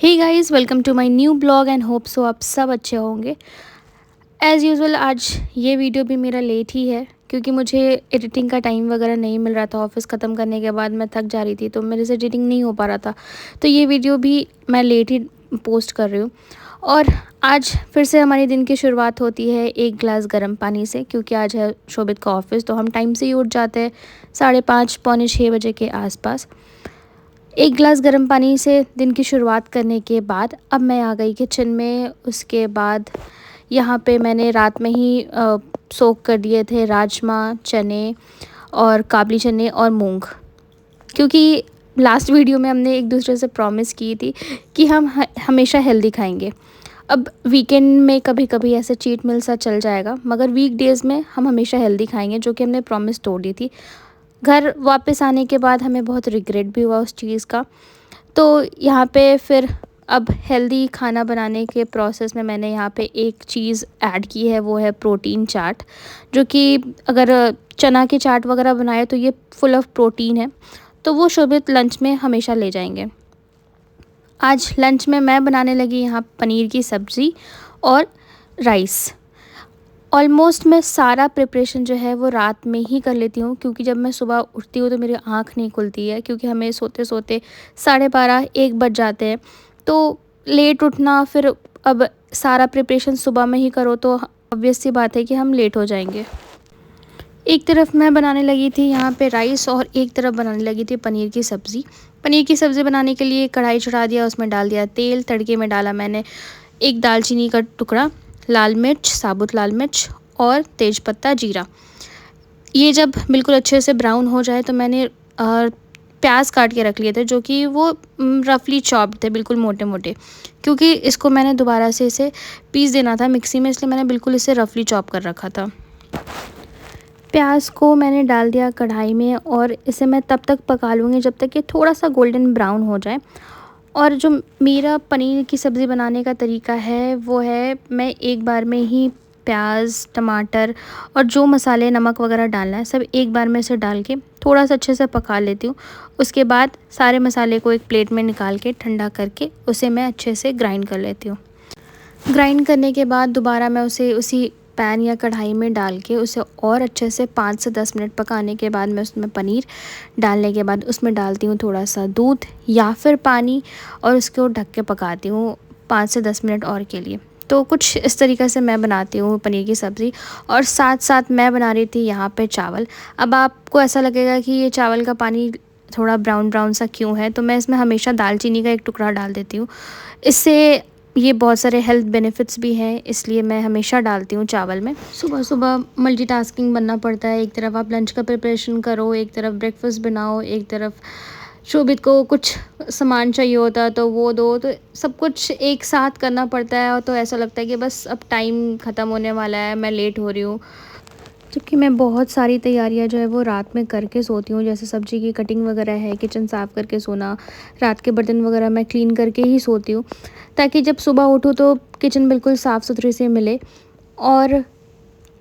Hey guys, welcome to my new blog and hope so आप सब अच्छे होंगे। एज़ यूजुअल आज ये वीडियो भी मेरा लेट ही है क्योंकि मुझे एडिटिंग का टाइम वगैरह नहीं मिल रहा था। ऑफिस ख़त्म करने के बाद मैं थक जा रही थी तो मेरे से एडिटिंग नहीं हो पा रहा था, तो ये वीडियो भी मैं लेट ही पोस्ट कर रही हूँ। और आज फिर से हमारी दिन की शुरुआत होती है एक गिलास गर्म पानी से, क्योंकि आज है शोभित का ऑफिस, तो हम टाइम से ही उठ जाते हैं 5:30 पौने 6 बजे के आसपास। एक गिलास गर्म पानी से दिन की शुरुआत करने के बाद अब मैं आ गई किचन में। उसके बाद यहाँ पे मैंने रात में ही सोक कर दिए थे राजमा, चने और काबली चने और मूंग, क्योंकि लास्ट वीडियो में हमने एक दूसरे से प्रॉमिस की थी कि हम हमेशा हेल्दी खाएंगे। अब वीकेंड में कभी कभी ऐसे चीट मिल सा चल जाएगा, मगर वीकडेज़ में हम हमेशा हेल्दी खाएंगे, जो कि हमने प्रॉमिस तोड़ दी थी। घर वापस आने के बाद हमें बहुत रिग्रेट भी हुआ उस चीज़ का। तो यहाँ पे फिर अब हेल्दी खाना बनाने के प्रोसेस में मैंने यहाँ पे एक चीज़ ऐड की है, वो है प्रोटीन चाट, जो कि अगर चना के चाट वगैरह बनाए तो ये फुल ऑफ प्रोटीन है, तो वो शोभित लंच में हमेशा ले जाएंगे। आज लंच में मैं बनाने लगी यहाँ पनीर की सब्ज़ी और राइस। ऑलमोस्ट मैं सारा प्रिपरेशन जो है वो रात में ही कर लेती हूँ, क्योंकि जब मैं सुबह उठती हूँ तो मेरी आँख नहीं खुलती है, क्योंकि हमें सोते सोते 12:30-1 बज जाते हैं। तो लेट उठना, फिर अब सारा प्रिपरेशन सुबह में ही करो तो ऑब्वियस सी बात है कि हम लेट हो जाएंगे। एक तरफ मैं बनाने लगी थी यहाँ पे राइस और एक तरफ बनाने लगी थी पनीर की सब्ज़ी। पनीर की सब्ज़ी बनाने के लिए कढ़ाई चढ़ा दिया, उसमें डाल दिया तेल। तड़के में डाला मैंने एक दालचीनी का टुकड़ा, लाल मिर्च, साबुत लाल मिर्च और तेज़पत्ता, जीरा। ये जब बिल्कुल अच्छे से ब्राउन हो जाए तो मैंने प्याज काट के रख लिए थे, जो कि वो रफली चॉप्ड थे, बिल्कुल मोटे मोटे, क्योंकि इसको मैंने दोबारा से इसे पीस देना था मिक्सी में, इसलिए मैंने बिल्कुल इसे रफली चॉप कर रखा था। प्याज को मैंने डाल दिया कढ़ाई में और इसे मैं तब तक पका लूँगी जब तक ये थोड़ा सा गोल्डन ब्राउन हो जाए। और जो मेरा पनीर की सब्ज़ी बनाने का तरीका है वो है, मैं एक बार में ही प्याज, टमाटर और जो मसाले, नमक वगैरह डालना है, सब एक बार में से डाल के थोड़ा सा अच्छे से पका लेती हूँ। उसके बाद सारे मसाले को एक प्लेट में निकाल के ठंडा करके उसे मैं अच्छे से ग्राइंड कर लेती हूँ। ग्राइंड करने के बाद दोबारा मैं उसे उसी पैन या कढ़ाई में डाल के उसे और अच्छे से 5 से 10 मिनट पकाने के बाद मैं उसमें पनीर डालने के बाद उसमें डालती हूँ थोड़ा सा दूध या फिर पानी, और उसको ढक के पकाती हूँ 5 से 10 मिनट और के लिए। तो कुछ इस तरीक़े से मैं बनाती हूँ पनीर की सब्ज़ी। और साथ साथ मैं बना रही थी यहाँ पे चावल। अब आपको ऐसा लगेगा कि ये चावल का पानी थोड़ा ब्राउन ब्राउन सा क्यों है, तो मैं इसमें हमेशा दालचीनी का एक टुकड़ा डाल देती हूँ। इससे ये बहुत सारे हेल्थ बेनिफिट्स भी हैं, इसलिए मैं हमेशा डालती हूँ चावल में। सुबह सुबह मल्टीटास्किंग बनना पड़ता है, एक तरफ आप लंच का प्रिपरेशन करो, एक तरफ ब्रेकफास्ट बनाओ, एक तरफ शोभित को कुछ सामान चाहिए होता है तो वो दो, तो सब कुछ एक साथ करना पड़ता है। और तो ऐसा लगता है कि बस अब टाइम ख़त्म होने वाला है, मैं लेट हो रही हूँ। जबकि मैं बहुत सारी तैयारियां जो है वो रात में करके सोती हूँ, जैसे सब्ज़ी की कटिंग वगैरह है, किचन साफ़ करके सोना, रात के बर्तन वगैरह मैं क्लीन करके ही सोती हूँ, ताकि जब सुबह उठूँ तो किचन बिल्कुल साफ़ सुथरी से मिले। और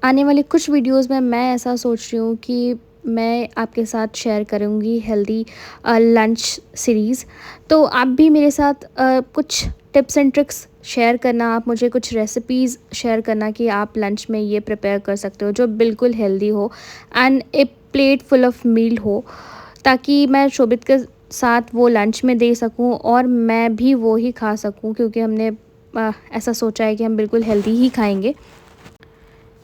आने वाले कुछ वीडियोस में मैं ऐसा सोच रही हूँ कि मैं आपके साथ शेयर करूँगी हेल्दी लंच सीरीज़। तो आप भी मेरे साथ कुछ टिप्स एंड ट्रिक्स शेयर करना, आप मुझे कुछ रेसिपीज़ शेयर करना कि आप लंच में ये प्रिपेयर कर सकते हो जो बिल्कुल हेल्दी हो and a plate full of meal हो, ताकि मैं शोभित के साथ वो लंच में दे सकूं और मैं भी वो ही खा सकूं, क्योंकि हमने ऐसा सोचा है कि हम बिल्कुल हेल्दी ही खाएंगे।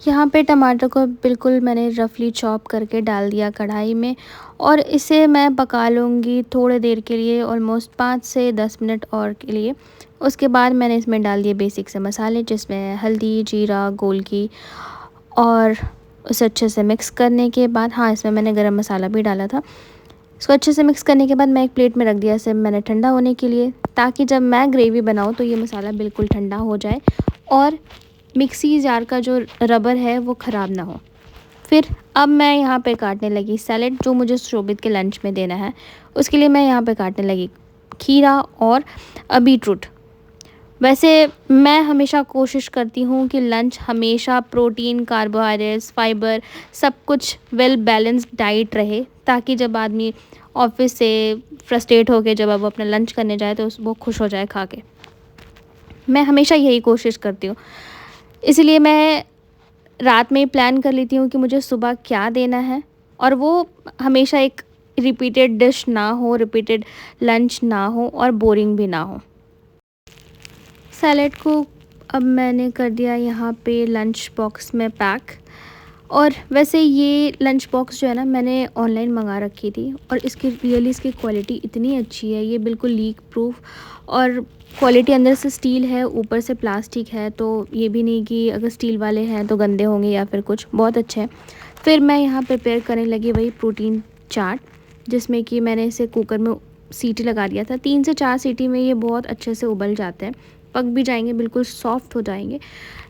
यहाँ पे टमाटर को बिल्कुल मैंने रफली चॉप करके डाल दिया कढ़ाई में, और इसे मैं पका लूँगी थोड़ी देर के लिए, ऑलमोस्ट 5 से 10 मिनट और के लिए। उसके बाद मैंने इसमें डाल दिए बेसिक से मसाले, जिसमें हल्दी, जीरा, गोलकी, और उसे अच्छे से मिक्स करने के बाद, हाँ, इसमें मैंने गरम मसाला भी डाला था। इसको अच्छे से मिक्स करने के बाद मैं एक प्लेट में रख दिया इसे मैंने ठंडा होने के लिए, ताकि जब मैं ग्रेवी बनाऊँ तो ये मसाला बिल्कुल ठंडा हो जाए और मिक्सी जार का जो रबर है वो ख़राब ना हो। फिर अब मैं यहाँ पे काटने लगी सैलेड, जो मुझे शोभित के लंच में देना है। उसके लिए मैं यहाँ पे काटने लगी खीरा और बीटरूट। वैसे मैं हमेशा कोशिश करती हूँ कि लंच हमेशा प्रोटीन, कार्बोहाइड्रेट्स, फाइबर, सब कुछ वेल बैलेंस्ड डाइट रहे, ताकि जब आदमी ऑफिस से फ्रस्ट्रेट होके जब अब अपना लंच करने जाए तो वो खुश हो जाए खा के। मैं हमेशा यही कोशिश करती हूँ, इसलिए मैं रात में ही प्लान कर लेती हूँ कि मुझे सुबह क्या देना है, और वो हमेशा एक रिपीटेड डिश ना हो, रिपीटेड लंच ना हो और बोरिंग भी ना हो। सैलेड को अब मैंने कर दिया यहाँ पे लंच बॉक्स में पैक। और वैसे ये लंच बॉक्स जो है ना, मैंने ऑनलाइन मंगा रखी थी, और इसकी क्वालिटी इतनी अच्छी है, ये बिल्कुल लीक प्रूफ, और क्वालिटी अंदर से स्टील है, ऊपर से प्लास्टिक है, तो ये भी नहीं कि अगर स्टील वाले हैं तो गंदे होंगे या फिर कुछ, बहुत अच्छे हैं। फिर मैं यहाँ प्रिपेयर करने लगी वही प्रोटीन चाट, जिसमें कि मैंने इसे कुकर में सीटी लगा दिया था। 3 से 4 सीटी में ये बहुत अच्छे से उबल जाते हैं, पक भी जाएंगे, बिल्कुल सॉफ्ट हो जाएंगे।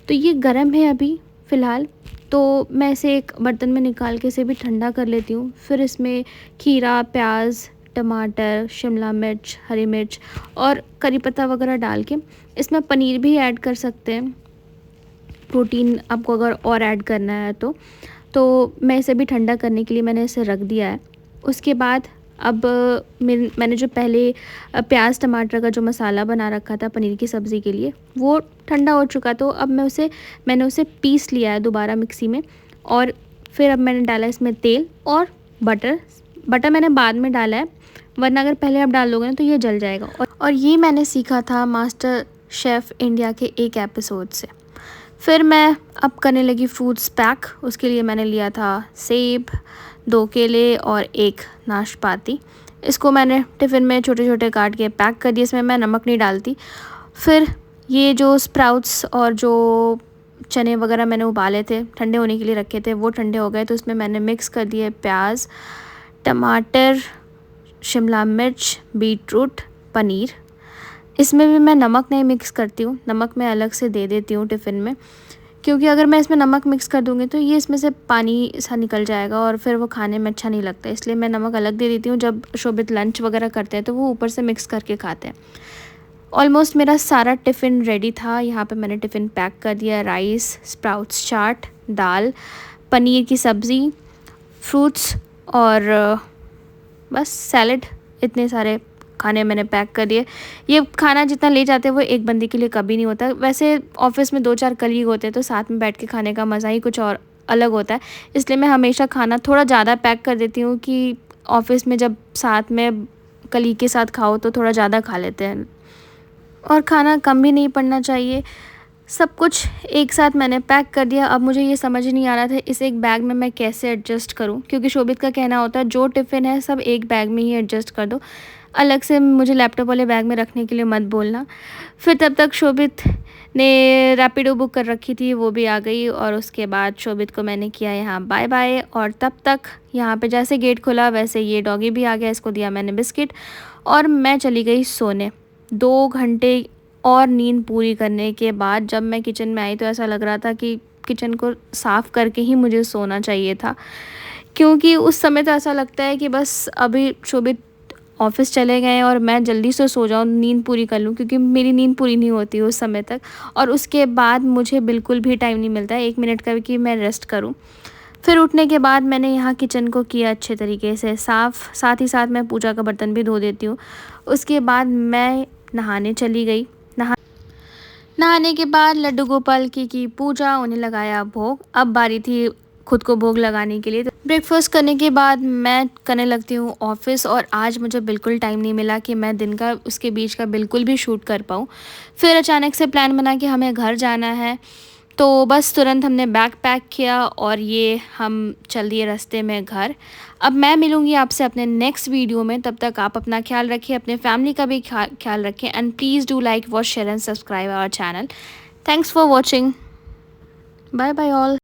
तो ये गर्म है अभी फ़िलहाल, तो मैं इसे एक बर्तन में निकाल के इसे भी ठंडा कर लेती हूँ। फिर इसमें खीरा, प्याज, टमाटर, शिमला मिर्च, हरी मिर्च और करी पत्ता वगैरह डाल के इसमें पनीर भी ऐड कर सकते हैं, प्रोटीन आपको अगर और ऐड करना है तो मैं इसे भी ठंडा करने के लिए मैंने इसे रख दिया है। उसके बाद अब मैंने जो पहले प्याज टमाटर का जो मसाला बना रखा था पनीर की सब्ज़ी के लिए, वो ठंडा हो चुका, तो अब मैंने उसे पीस लिया है दोबारा मिक्सी में। और फिर अब मैंने डाला इसमें तेल और बटर मैंने बाद में डाला है, वरना अगर पहले आप डाल दोगे ना तो ये जल जाएगा। और ये मैंने सीखा था मास्टर शेफ़ इंडिया के एक एपिसोड से। फिर मैं अब करने लगी फ्रूट्स पैक। उसके लिए मैंने लिया था सेब, 2 केले और 1 नाशपाती। इसको मैंने टिफ़िन में छोटे छोटे काट के पैक कर दिए, इसमें मैं नमक नहीं डालती। फिर ये जो स्प्राउट्स और जो चने वगैरह मैंने उबाले थे, ठंडे होने के लिए रखे थे, वो ठंडे हो गए, तो इसमें मैंने मिक्स कर दिए प्याज, टमाटर, शिमला मिर्च, बीटरूट, पनीर। इसमें भी मैं नमक नहीं मिक्स करती हूँ, नमक मैं अलग से दे देती हूँ टिफ़िन में, क्योंकि अगर मैं इसमें नमक मिक्स कर दूँगी तो ये इसमें से पानी सा निकल जाएगा और फिर वो खाने में अच्छा नहीं लगता। इसलिए मैं नमक अलग दे देती हूँ। जब शोभित लंच वगैरह करते हैं तो वो ऊपर से मिक्स करके खाते हैं। ऑलमोस्ट मेरा सारा टिफ़िन रेडी था। यहाँ पे मैंने टिफ़िन पैक कर दिया। राइस, स्प्राउट्स चाट, दाल, पनीर की सब्ज़ी, फ्रूट्स और बस सैलड, इतने सारे खाने मैंने पैक कर दिए। ये खाना जितना ले जाते हैं वो एक बंदे के लिए कभी नहीं होता। वैसे ऑफ़िस में 2-4 कलीग होते हैं तो साथ में बैठ के खाने का मज़ा ही कुछ और अलग होता है। इसलिए मैं हमेशा खाना थोड़ा ज़्यादा पैक कर देती हूँ कि ऑफ़िस में जब साथ में कलीग के साथ खाओ तो थोड़ा ज़्यादा खा लेते हैं, और खाना कम भी नहीं पड़ना चाहिए। सब कुछ एक साथ मैंने पैक कर दिया। अब मुझे ये समझ नहीं आ रहा था इस एक बैग में मैं कैसे एडजस्ट करूं, क्योंकि शोभित का कहना होता है जो टिफ़िन है सब एक बैग में ही एडजस्ट कर दो, अलग से मुझे लैपटॉप वाले बैग में रखने के लिए मत बोलना। फिर तब तक शोभित ने रैपिडो बुक कर रखी थी, वो भी आ गई, और उसके बाद शोभित को मैंने किया यहाँ बाय बाय। और तब तक यहाँ पे जैसे गेट खुला वैसे ये डॉगी भी आ गया, इसको दिया मैंने बिस्किट और मैं चली गई सोने। 2 घंटे और नींद पूरी करने के बाद जब मैं किचन में आई तो ऐसा लग रहा था कि किचन को साफ़ करके ही मुझे सोना चाहिए था, क्योंकि उस समय तो ऐसा लगता है कि बस अभी शोभित ऑफ़िस चले गए और मैं जल्दी से सो जाऊँ, नींद पूरी कर लूँ, क्योंकि मेरी नींद पूरी नहीं होती उस समय तक। और उसके बाद मुझे बिल्कुल भी टाइम नहीं मिलता है 1 मिनट का भी कि मैं रेस्ट करूँ। फिर उठने के बाद मैंने यहाँ किचन को किया अच्छे तरीके से साफ़, साथ ही साथ मैं पूजा का बर्तन भी धो देती हूँ। उसके बाद मैं नहाने चली गई। नहाने के बाद लड्डू गोपाल की पूजा, उन्हें लगाया भोग। अब बारी थी खुद को भोग लगाने के लिए। तो ब्रेकफास्ट करने के बाद मैं करने लगती हूँ ऑफ़िस, और आज मुझे बिल्कुल टाइम नहीं मिला कि मैं दिन का उसके बीच का बिल्कुल भी शूट कर पाऊँ। फिर अचानक से प्लान बना कि हमें घर जाना है, तो बस तुरंत हमने बैग पैक किया और ये हम चल दिए रास्ते में घर। अब मैं मिलूँगी आपसे अपने नेक्स्ट वीडियो में, तब तक आप अपना ख्याल रखिए, अपने फैमिली का भी ख्याल रखें, and please do like, watch, share and subscribe our channel. Thanks for watching. Bye bye all.